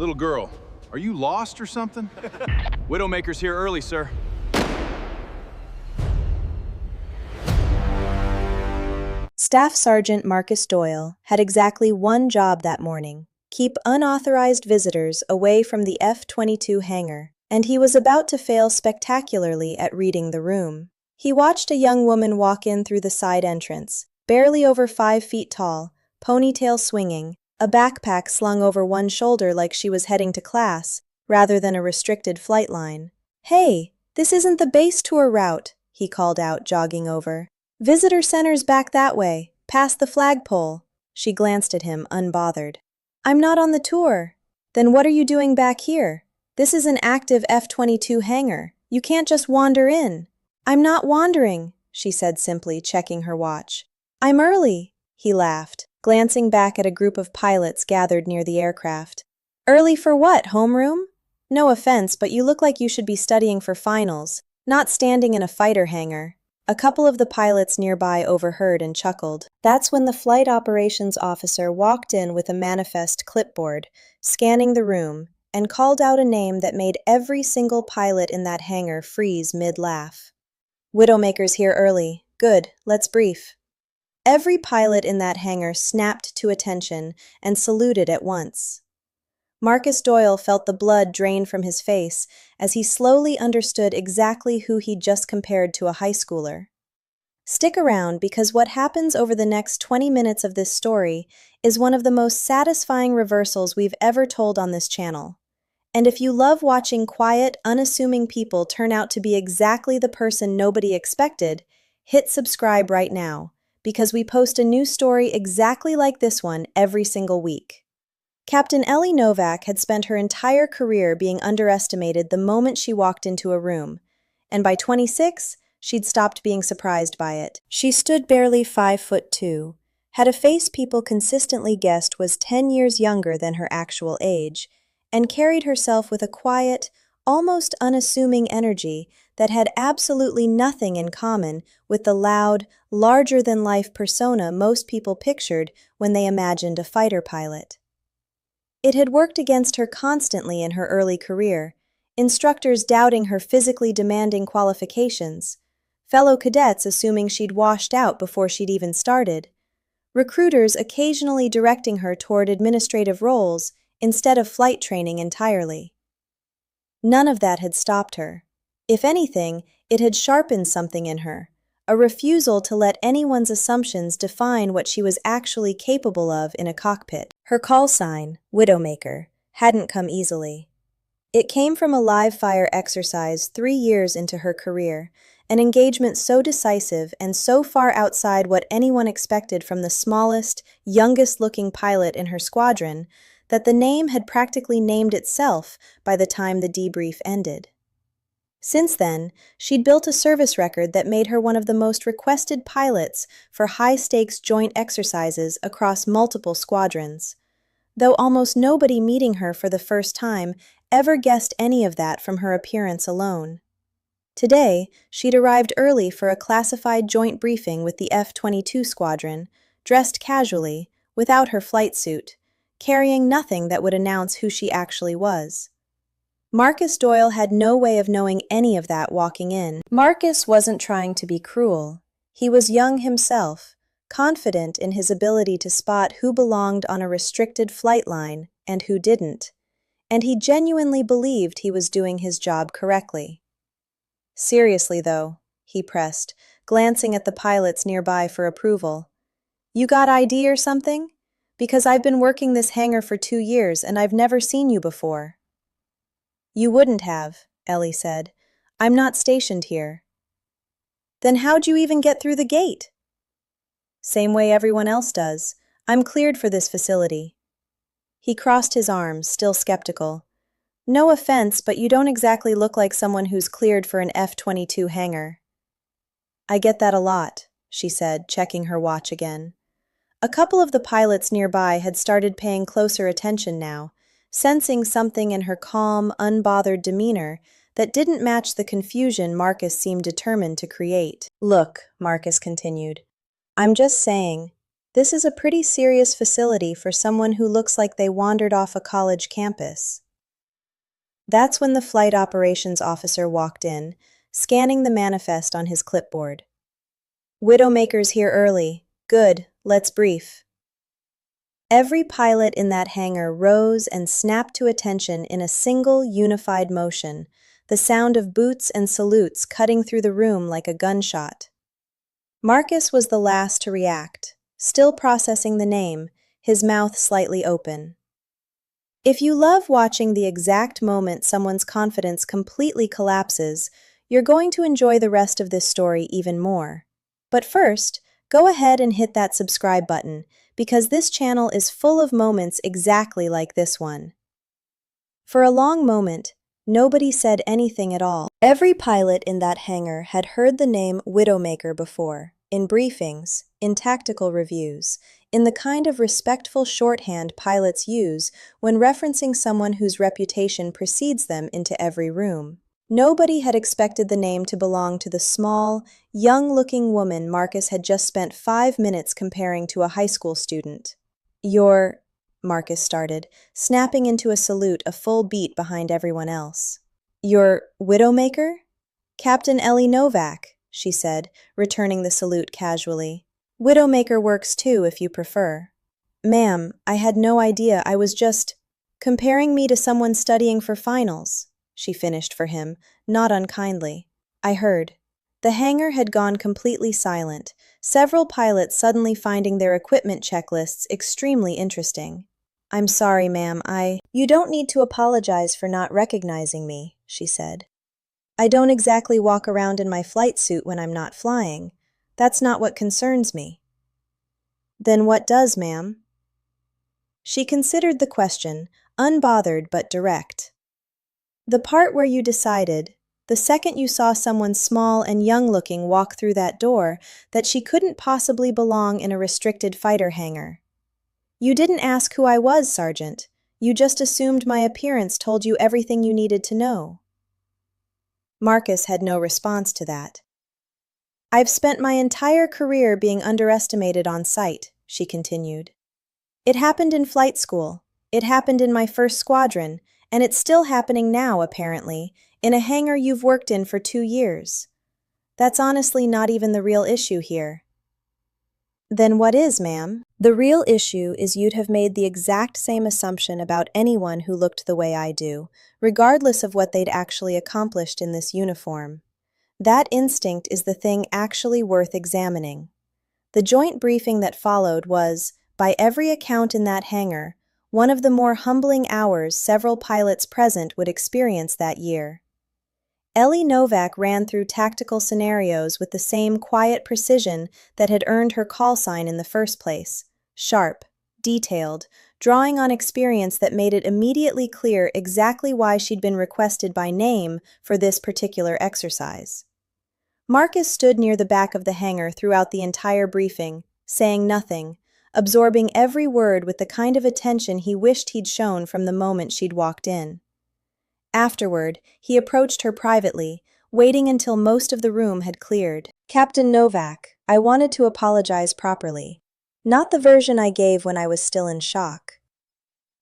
Little girl, are you lost or something? Widowmaker's here early, sir. Staff Sergeant Marcus Doyle had exactly one job that morning: keep unauthorized visitors away from the F-22 hangar, and he was about to fail spectacularly at reading the room. He watched a young woman walk in through the side entrance, barely over 5 feet tall, ponytail swinging, a backpack slung over one shoulder like she was heading to class, rather than a restricted flight line. "Hey, this isn't the base tour route," he called out, jogging over. "Visitor center's back that way, past the flagpole." She glanced at him, unbothered. "I'm not on the tour." "Then what are you doing back here? This is an active F-22 hangar. You can't just wander in." "I'm not wandering," she said simply, checking her watch. "I'm early," he laughed, glancing back at a group of pilots gathered near the aircraft. "Early for what, homeroom? No offense, but you look like you should be studying for finals, not standing in a fighter hangar." A couple of the pilots nearby overheard and chuckled. That's when the flight operations officer walked in with a manifest clipboard, scanning the room, and called out a name that made every single pilot in that hangar freeze mid-laugh. "Widowmaker's here early. Good, let's brief." Every pilot in that hangar snapped to attention and saluted at once. Marcus Doyle felt the blood drain from his face as he slowly understood exactly who he'd just compared to a high schooler. Stick around, because what happens over the next 20 minutes of this story is one of the most satisfying reversals we've ever told on this channel. And if you love watching quiet, unassuming people turn out to be exactly the person nobody expected, hit subscribe right now, because we post a new story exactly like this one every single week. Captain Ellie Novak had spent her entire career being underestimated the moment she walked into a room, and by 26, she'd stopped being surprised by it. She stood barely 5'2", had a face people consistently guessed was 10 years younger than her actual age, and carried herself with a quiet, almost unassuming energy that had absolutely nothing in common with the loud, larger-than-life persona most people pictured when they imagined a fighter pilot. It had worked against her constantly in her early career, instructors doubting her physically demanding qualifications, fellow cadets assuming she'd washed out before she'd even started, recruiters occasionally directing her toward administrative roles instead of flight training entirely. None of that had stopped her. If anything, it had sharpened something in her, a refusal to let anyone's assumptions define what she was actually capable of in a cockpit. Her call sign, Widowmaker, hadn't come easily. It came from a live-fire exercise 3 years into her career, an engagement so decisive and so far outside what anyone expected from the smallest, youngest-looking pilot in her squadron that the name had practically named itself by the time the debrief ended. Since then, she'd built a service record that made her one of the most requested pilots for high-stakes joint exercises across multiple squadrons, though almost nobody meeting her for the first time ever guessed any of that from her appearance alone. Today, she'd arrived early for a classified joint briefing with the F-22 squadron, dressed casually, without her flight suit, carrying nothing that would announce who she actually was. Marcus Doyle had no way of knowing any of that walking in. Marcus wasn't trying to be cruel. He was young himself, confident in his ability to spot who belonged on a restricted flight line and who didn't, and he genuinely believed he was doing his job correctly. "Seriously, though," he pressed, glancing at the pilots nearby for approval. "You got ID or something? Because I've been working this hangar for 2 years and I've never seen you before." "You wouldn't have," Ellie said. "I'm not stationed here." "Then how'd you even get through the gate?" "Same way everyone else does. I'm cleared for this facility." He crossed his arms, still skeptical. "No offense, but you don't exactly look like someone who's cleared for an F-22 hangar." "I get that a lot," she said, checking her watch again. A couple of the pilots nearby had started paying closer attention now, sensing something in her calm, unbothered demeanor that didn't match the confusion Marcus seemed determined to create. "Look," Marcus continued, "I'm just saying, This is a pretty serious facility for someone who looks like they wandered off a college campus. That's when the flight operations officer walked in, scanning the manifest on his clipboard. Widowmaker's here early. Good, let's brief. Every pilot in that hangar rose and snapped to attention in a single, unified motion, the sound of boots and salutes cutting through the room like a gunshot. Marcus was the last to react, still processing the name, his mouth slightly open. If you love watching the exact moment someone's confidence completely collapses, you're going to enjoy the rest of this story even more. But first, go ahead and hit that subscribe button, because this channel is full of moments exactly like this one. For a long moment, nobody said anything at all. Every pilot in that hangar had heard the name Widowmaker before, in briefings, in tactical reviews, in the kind of respectful shorthand pilots use when referencing someone whose reputation precedes them into every room. Nobody had expected the name to belong to the small, young-looking woman Marcus had just spent 5 minutes comparing to a high school student. "You're," Marcus started, snapping into a salute a full beat behind everyone else. "You're Widowmaker?" "Captain Ellie Novak," she said, returning the salute casually. "Widowmaker works too, if you prefer." "Ma'am, I had no idea. I was just comparing me to someone studying for finals," she finished for him, not unkindly. "I heard." The hangar had gone completely silent, several pilots suddenly finding their equipment checklists extremely interesting. "I'm sorry, ma'am, You don't need to apologize for not recognizing me," she said. "I don't exactly walk around in my flight suit when I'm not flying. That's not what concerns me." "Then what does, ma'am?" She considered the question, unbothered but direct. "The part where you decided, the second you saw someone small and young-looking walk through that door, that she couldn't possibly belong in a restricted fighter hangar. You didn't ask who I was, Sergeant. You just assumed my appearance told you everything you needed to know." Marcus had no response to that. "I've spent my entire career being underestimated on sight," she continued. "It happened in flight school. It happened in my first squadron, and it's still happening now, apparently, in a hangar you've worked in for 2 years. That's honestly not even the real issue here." "Then what is, ma'am?" "The real issue is you'd have made the exact same assumption about anyone who looked the way I do, regardless of what they'd actually accomplished in this uniform. That instinct is the thing actually worth examining." The joint briefing that followed was, by every account in that hangar, one of the more humbling hours several pilots present would experience that year. Ellie Novak ran through tactical scenarios with the same quiet precision that had earned her call sign in the first place, sharp, detailed, drawing on experience that made it immediately clear exactly why she'd been requested by name for this particular exercise. Marcus stood near the back of the hangar throughout the entire briefing, saying nothing, absorbing every word with the kind of attention he wished he'd shown from the moment she'd walked in. Afterward, he approached her privately, waiting until most of the room had cleared. "Captain Novak, I wanted to apologize properly. Not the version I gave when I was still in shock."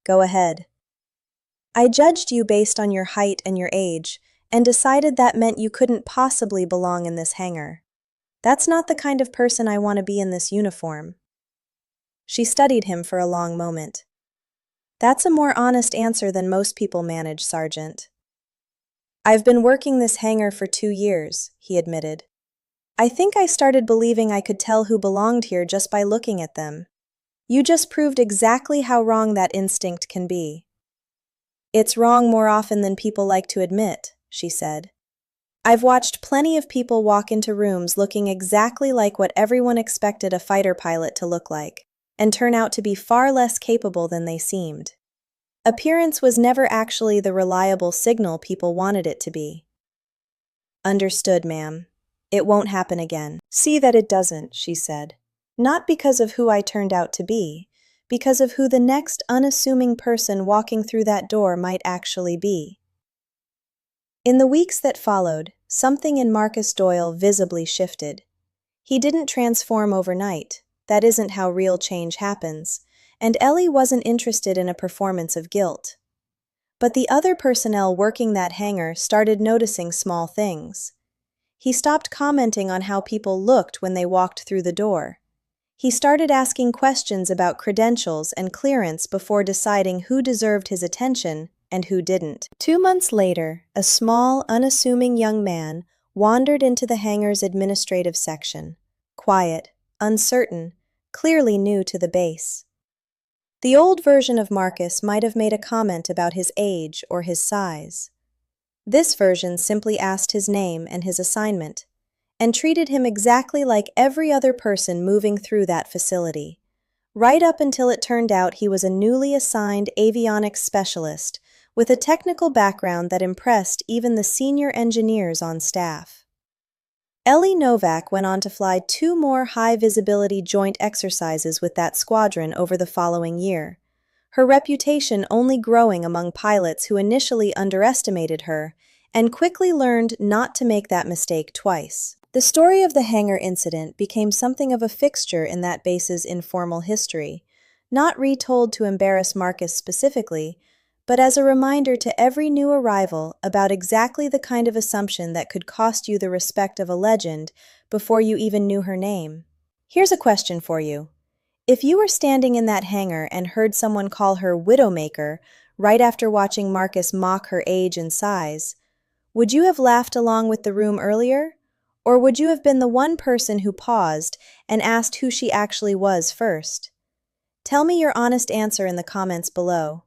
"Go ahead." "I judged you based on your height and your age, and decided that meant you couldn't possibly belong in this hangar. That's not the kind of person I want to be in this uniform." She studied him for a long moment. "That's a more honest answer than most people manage, Sergeant." "I've been working this hangar for 2 years," he admitted. "I think I started believing I could tell who belonged here just by looking at them. You just proved exactly how wrong that instinct can be." "It's wrong more often than people like to admit," she said. "I've watched plenty of people walk into rooms looking exactly like what everyone expected a fighter pilot to look like, and turn out to be far less capable than they seemed. Appearance was never actually the reliable signal people wanted it to be." "Understood, ma'am. It won't happen again." "See that it doesn't," she said. "Not because of who I turned out to be, because of who the next unassuming person walking through that door might actually be." In the weeks that followed, something in Marcus Doyle visibly shifted. He didn't transform overnight, That isn't how real change happens, and Ellie wasn't interested in a performance of guilt. But the other personnel working that hangar started noticing small things. He stopped commenting on how people looked when they walked through the door. He started asking questions about credentials and clearance before deciding who deserved his attention and who didn't. 2 months later, a small, unassuming young man wandered into the hangar's administrative section. Quiet, uncertain, clearly new to the base. The old version of Marcus might have made a comment about his age or his size. This version simply asked his name and his assignment, and treated him exactly like every other person moving through that facility, right up until it turned out he was a newly assigned avionics specialist with a technical background that impressed even the senior engineers on staff. Ellie Novak went on to fly 2 more high-visibility joint exercises with that squadron over the following year, her reputation only growing among pilots who initially underestimated her and quickly learned not to make that mistake twice. The story of the hangar incident became something of a fixture in that base's informal history, not retold to embarrass Marcus specifically, but as a reminder to every new arrival about exactly the kind of assumption that could cost you the respect of a legend before you even knew her name. Here's a question for you. If you were standing in that hangar and heard someone call her Widowmaker right after watching Marcus mock her age and size, would you have laughed along with the room earlier? Or would you have been the one person who paused and asked who she actually was first? Tell me your honest answer in the comments below.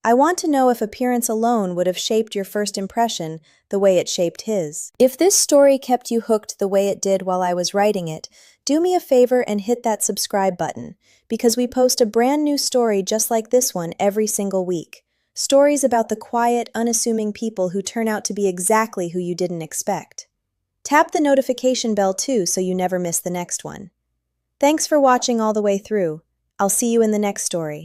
I want to know if appearance alone would have shaped your first impression the way it shaped his. If this story kept you hooked the way it did while I was writing it, do me a favor and hit that subscribe button, because we post a brand new story just like this one every single week. Stories about the quiet, unassuming people who turn out to be exactly who you didn't expect. Tap the notification bell too so you never miss the next one. Thanks for watching all the way through. I'll see you in the next story.